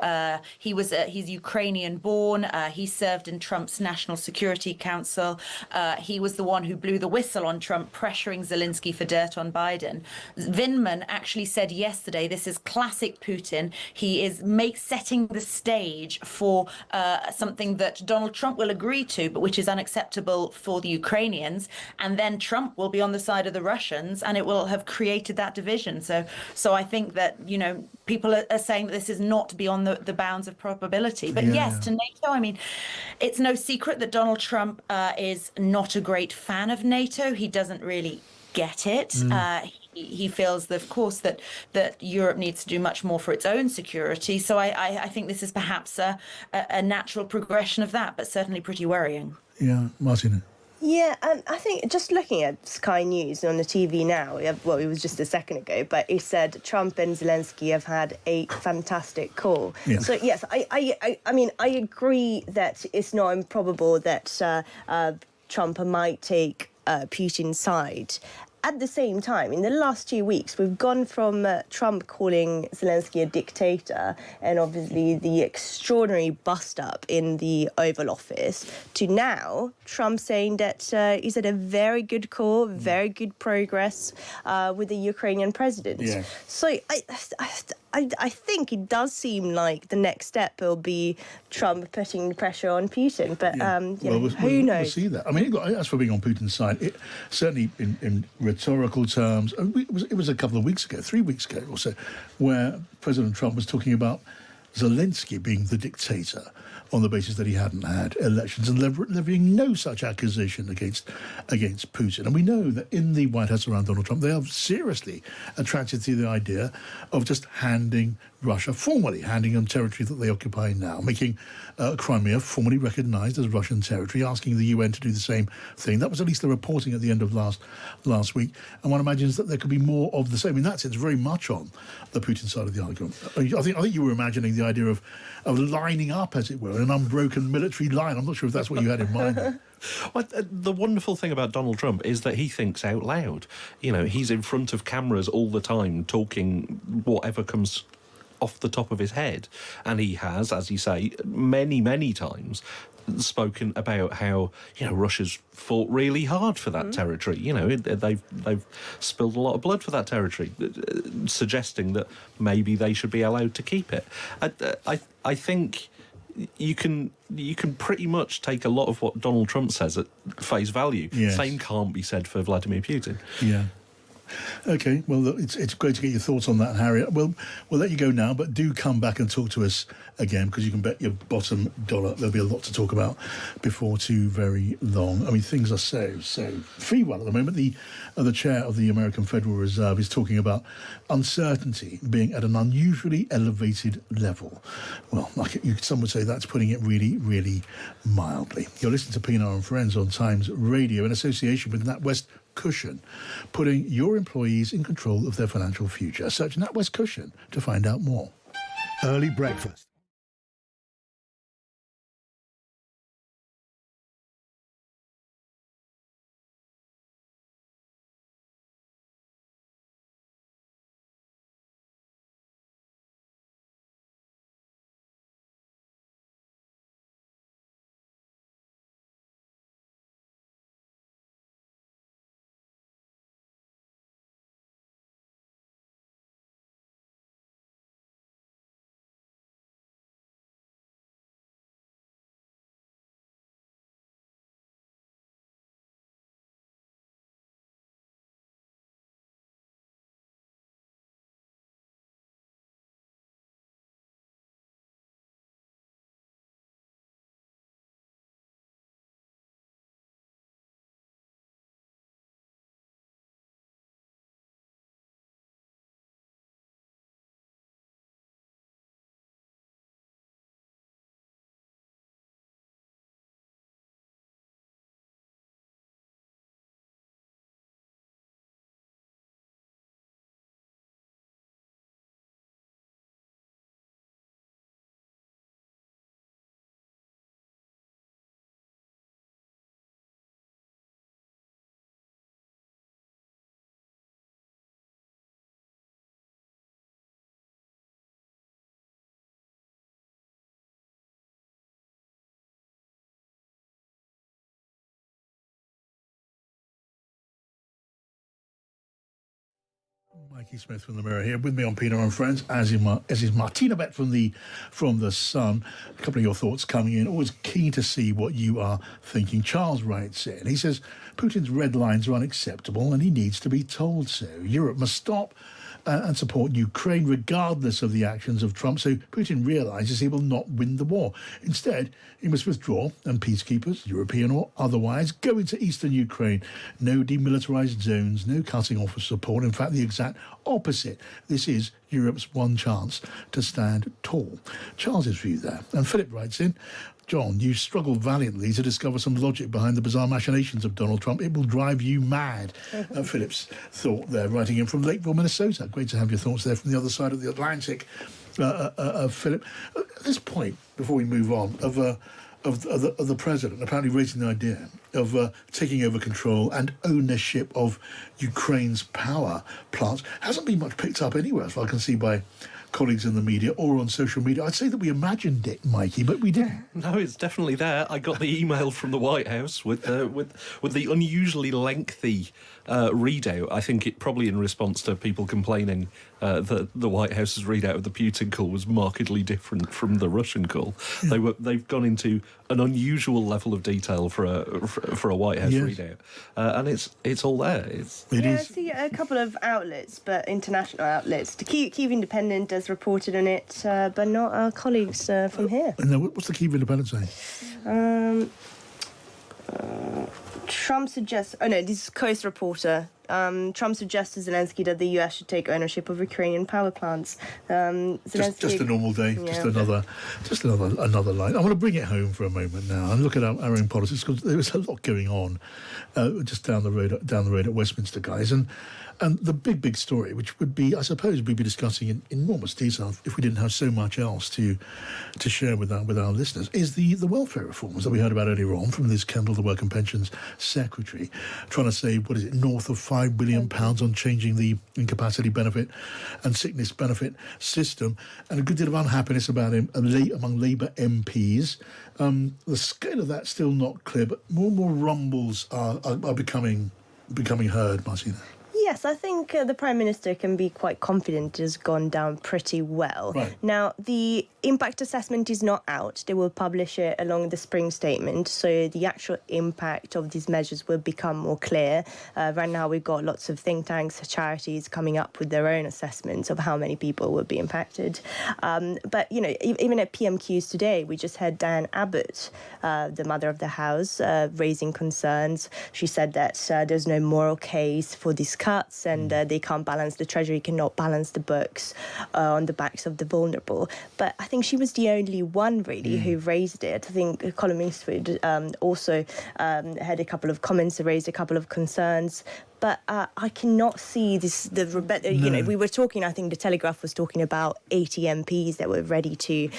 he's Ukrainian born, he served in Trump's National Security Council. He was the one who blew the whistle on Trump, pressuring Zelensky for dirt on Biden. Vindman actually said yesterday, this is classic Putin. He is setting the stage for something that Donald Trump will agree to, but which is unacceptable for the Ukrainians. And then Trump will be on the side of the Russians, and it will have created that division. So I think that, people are saying that this is not beyond the bounds of probability. But yes, to NATO, I mean, it's no secret that Donald Trump is not a great fan of NATO. He doesn't really get it. He feels, of course, that Europe needs to do much more for its own security. So I think this is perhaps a natural progression of that, but certainly pretty worrying. Yeah, Martina. Yeah, and I think just looking at Sky News on the TV now, well, it was just a second ago, but it said Trump and Zelensky have had a fantastic call. Yeah. So, yes, I mean, I agree that it's not improbable that Trump might take Putin's side. At the same time, in the last 2 weeks, we've gone from Trump calling Zelensky a dictator and obviously the extraordinary bust-up in the Oval Office to now Trump saying that he's had a very good call, very good progress with the Ukrainian president. Yeah. So I think it does seem like the next step will be Trump putting pressure on Putin, but who knows? We'll see that. I mean, as for being on Putin's side, certainly in rhetorical terms, it was a couple of weeks ago, 3 weeks ago or so, where President Trump was talking about Zelensky being the dictator on the basis that he hadn't had elections and levying no such accusation against Putin. And we know that in the White House around Donald Trump, they are seriously attracted to the idea of just handing Russia, formally handing them territory that they occupy now, making Crimea formally recognised as Russian territory, asking the UN to do the same thing. That was at least the reporting at the end of last week. And one imagines that there could be more of the same. In that sense, very much on the Putin side of the argument. I think you were imagining the idea of lining up, as it were, an unbroken military line. I'm not sure if that's what you had in mind. Well, the wonderful thing about Donald Trump is that he thinks out loud. He's in front of cameras all the time, talking whatever comes off the top of his head. And he has, as you say, many, many times spoken about how, Russia's fought really hard for that territory. They've spilled a lot of blood for that territory, suggesting that maybe they should be allowed to keep it. I think you can pretty much take a lot of what Donald Trump says at face value. Yes. Same can't be said for Vladimir Putin. Yeah. OK, well, it's great to get your thoughts on that, Harriet. We'll let you go now, but do come back and talk to us again, because you can bet your bottom dollar there'll be a lot to talk about before too very long. I mean, things are so free. Well, at the moment, the chair of the American Federal Reserve is talking about uncertainty being at an unusually elevated level. Well, some would say that's putting it really, really mildly. You're listening to Pienaar and Friends on Times Radio in association with NatWest Cushion, putting your employees in control of their financial future. Search NatWest Cushion to find out more. Early breakfast. Mikey Smith from the Mirror here with me on Pienaar Friends, as is Martina Bet from the Sun. A couple of your thoughts coming in. Always keen to see what you are thinking. Charles writes in. He says Putin's red lines are unacceptable and he needs to be told so. Europe must stop and support Ukraine regardless of the actions of Trump, so Putin realises he will not win the war. Instead, he must withdraw and peacekeepers, European or otherwise, go into eastern Ukraine. No demilitarised zones, no cutting off of support. In fact, the exact opposite. This is Europe's one chance to stand tall. Charles's view there. And Philip writes in, John, you struggled valiantly to discover some logic behind the bizarre machinations of Donald Trump. It will drive you mad. Philip's thought there, writing in from Lakeville, Minnesota. Great to have your thoughts there from the other side of the Atlantic, Philip. At this point, before we move on, of the president apparently raising the idea of taking over control and ownership of Ukraine's power plants hasn't been much picked up anywhere, as I can see by colleagues in the media or on social media. I'd say that we imagined it, Mikey, but we didn't. No, it's definitely there. I got the email from the White House with the unusually lengthy readout. I think it probably in response to people complaining that the White House's readout of the Putin call was markedly different from the Russian call. Yeah. They've gone into an unusual level of detail for a White House readout, and it's all there. I see a couple of outlets, but international outlets. The Kyiv Independent has reported on it, but not our colleagues from here. And what's the Kyiv Independent saying? Trump suggests... Oh, no, this is Coast reporter. Trump suggests to Zelensky that the US should take ownership of Ukrainian power plants. Zelensky, just a normal day, just another line. I want to bring it home for a moment now and look at our own politics, because there is a lot going on just down the road at Westminster, guys. And the big story, which would be, I suppose, we'd be discussing in enormous detail if we didn't have so much else to share with our listeners, is the welfare reforms that we heard about earlier on from Liz Kendall, the Work and Pensions Secretary, trying to save, north of £5 billion on changing the incapacity benefit and sickness benefit system, and a good deal of unhappiness about him among Labour MPs. The scale of that's still not clear, but more and more rumbles are becoming heard, Martina. Yes, I think the Prime Minister can be quite confident it has gone down pretty well. Right. Now, the impact assessment is not out. They will publish it along the spring statement, so the actual impact of these measures will become more clear. Right now, we've got lots of think tanks, charities coming up with their own assessments of how many people will be impacted. But, even at PMQs today, we just had Diane Abbott, the mother of the House, raising concerns. She said that there's no moral case for these cuts, and they can't balance, the Treasury cannot balance the books on the backs of the vulnerable. But I think she was the only one, really, who raised it. I think Colin Eastwood also had a couple of comments, raised a couple of concerns. But I cannot see this. We were talking. I think the Telegraph was talking about 80 MPs that were ready to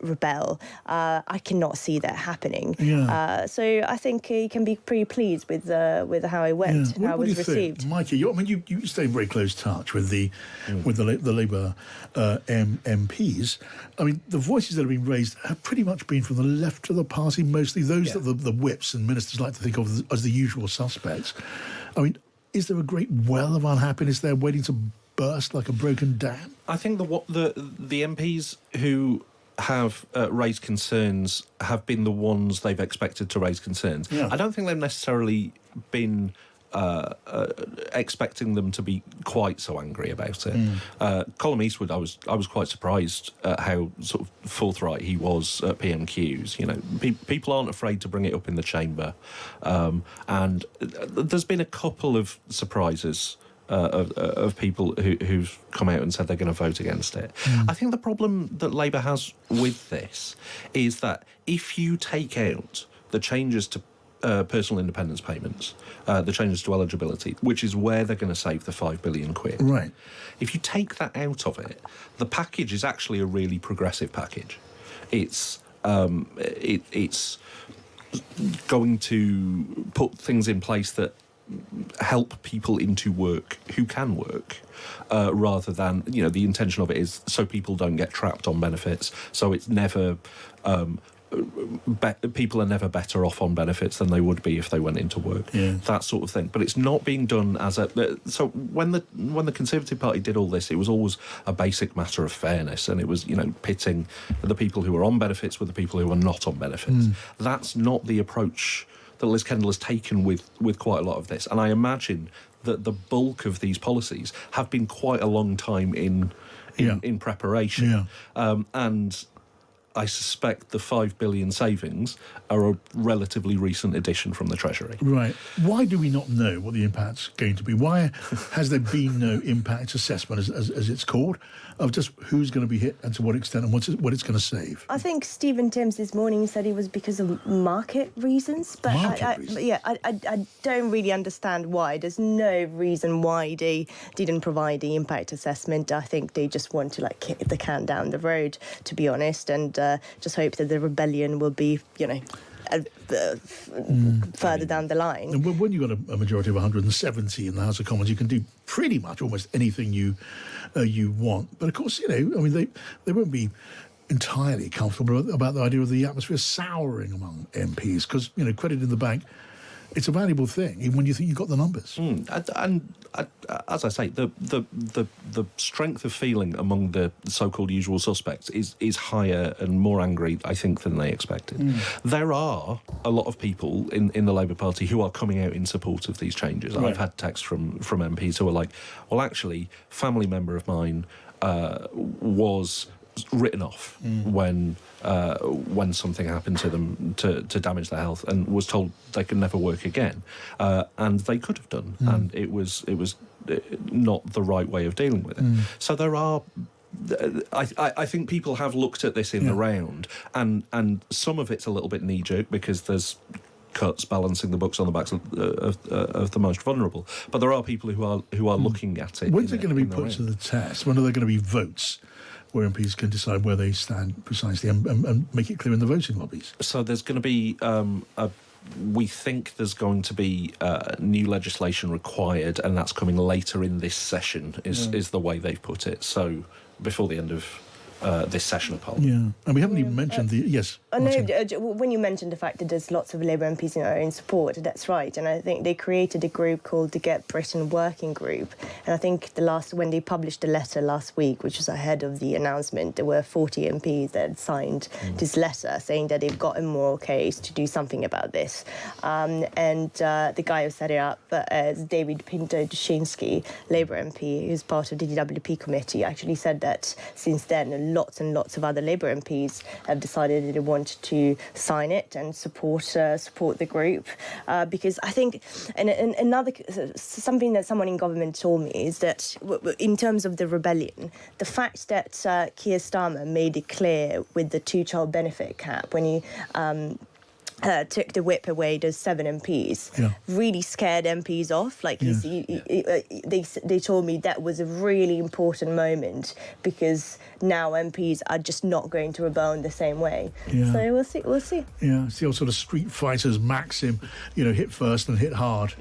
rebel. I cannot see that happening. Yeah. So I think he can be pretty pleased with how it went and how it was received. Think? Mikey, you stay in very close touch with the Labour MPs. I mean, the voices that have been raised have pretty much been from the left of the party, mostly those that the whips and ministers like to think of as the usual suspects. I mean, is there a great well of unhappiness there waiting to burst like a broken dam? I think the MPs who have raised concerns have been the ones they've expected to raise concerns. Yeah. I don't think they've necessarily been expecting them to be quite so angry about it. Colin Eastwood, I was quite surprised at how sort of forthright he was at PMQs. People aren't afraid to bring it up in the chamber, and there's been a couple of surprises of people who've come out and said they're going to vote against it. I think the problem that Labour has with this is that if you take out the changes to personal independence payments, the changes to eligibility, which is where they're going to save the £5 billion. Right. If you take that out of it, the package is actually a really progressive package. It's going to put things in place that help people into work who can work, rather than, the intention of it is so people don't get trapped on benefits, so it's never people are never better off on benefits than they would be if they went into work. That sort of thing. But it's not being done as a... So when the Conservative Party did all this, it was always a basic matter of fairness, and it was, pitting the people who were on benefits with the people who were not on benefits. That's not the approach that Liz Kendall has taken with quite a lot of this. And I imagine that the bulk of these policies have been quite a long time in preparation. And I suspect the $5 billion savings are a relatively recent addition from the Treasury. Right. Why do we not know what the impact's going to be? Why has there been no impact assessment, as it's called, of just who's going to be hit and to what extent and what it's going to save? I think Stephen Timms this morning said it was because of market reasons, but I don't really understand why. There's no reason why they didn't provide the impact assessment. I think they just want to kick the can down the road, to be honest, and just hope that the rebellion will be, further down the line. And when you've got a majority of 170 in the House of Commons, you can do pretty much almost anything you want. But of course, they won't be entirely comfortable about the idea of the atmosphere souring among MPs because, credit in the bank, it's a valuable thing, even when you think you've got the numbers. And as I say, the strength of feeling among the so-called usual suspects is higher and more angry, I think, than they expected. There are a lot of people in the Labour Party who are coming out in support of these changes. Right. I've had texts from MPs who are like, well, actually, family member of mine was written off when something happened to them to damage their health and was told they could never work again, and they could have done, and it was not the right way of dealing with it. So there are. I think people have looked at this in the round, and some of it's a little bit knee-jerk because there's cuts balancing the books on the backs of the most vulnerable. But there are people who are looking at it. When's it going to be put to the test? When are there going to be votes where MPs can decide where they stand precisely and make it clear in the voting lobbies? So there's going to be we think there's going to be new legislation required, and that's coming later in this session, is the way they've put it. So before the end of this session of Parliament. Yeah, and we haven't even mentioned the... Yes, when you mentioned the fact that there's lots of Labour MPs in our own support, that's right. And I think they created a group called the Get Britain Working Group. And I think when they published the letter last week, which was ahead of the announcement, there were 40 MPs that had signed this letter saying that they've got a moral case to do something about this. And the guy who set it up, David Pinto-Dushinsky, Labour MP, who's part of the DWP committee, actually said that since then, lots and lots of other Labour MPs have decided that they want to sign it and support the group, because I think another something that someone in government told me is that in terms of the rebellion, the fact that Keir Starmer made it clear with the two-child benefit cap when he took the whip away, those 7 MPs, really scared MPs off. They told me that was a really important moment because now MPs are just not going to rebel in the same way. So we'll see. Yeah, it's the old sort of Street Fighters maxim, hit first and hit hard.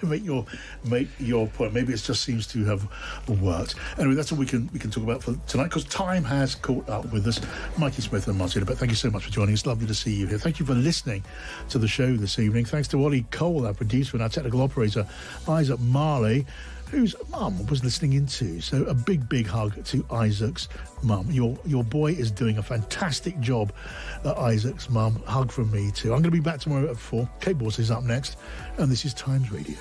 make your point. Maybe it just seems to have worked. Anyway, that's all we can talk about for tonight because time has caught up with us. Mikey Smith and Martina, but thank you so much for joining us. Lovely to see you here. Thank you for listening to the show this evening. Thanks to Ollie Cole, our producer, and our technical operator, Isaac Marley, whose mum was listening in too. So a big hug to Isaac's mum. Your boy is doing a fantastic job, Isaac's mum. Hug from me too. I'm going to be back tomorrow at 4. Kate Boss is up next, and this is Times Radio.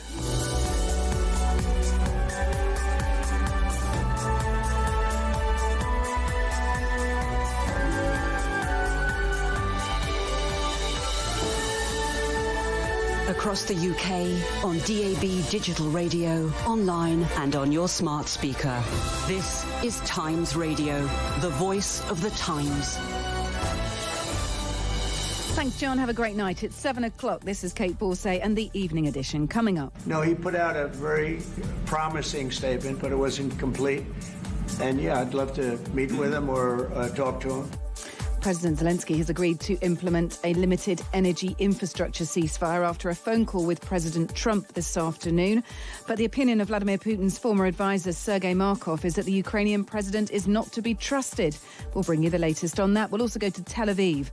Across the UK, on DAB digital radio, online and on your smart speaker. This is Times Radio, the voice of the times. Thanks, John. Have a great night. It's 7 o'clock. This is Kate Borsay and the Evening Edition coming up. No, he put out a very promising statement, but it wasn't complete. And yeah, I'd love to meet with him or talk to him. President Zelensky has agreed to implement a limited energy infrastructure ceasefire after a phone call with President Trump this afternoon. But the opinion of Vladimir Putin's former advisor, Sergei Markov, is that the Ukrainian president is not to be trusted. We'll bring you the latest on that. We'll also go to Tel Aviv.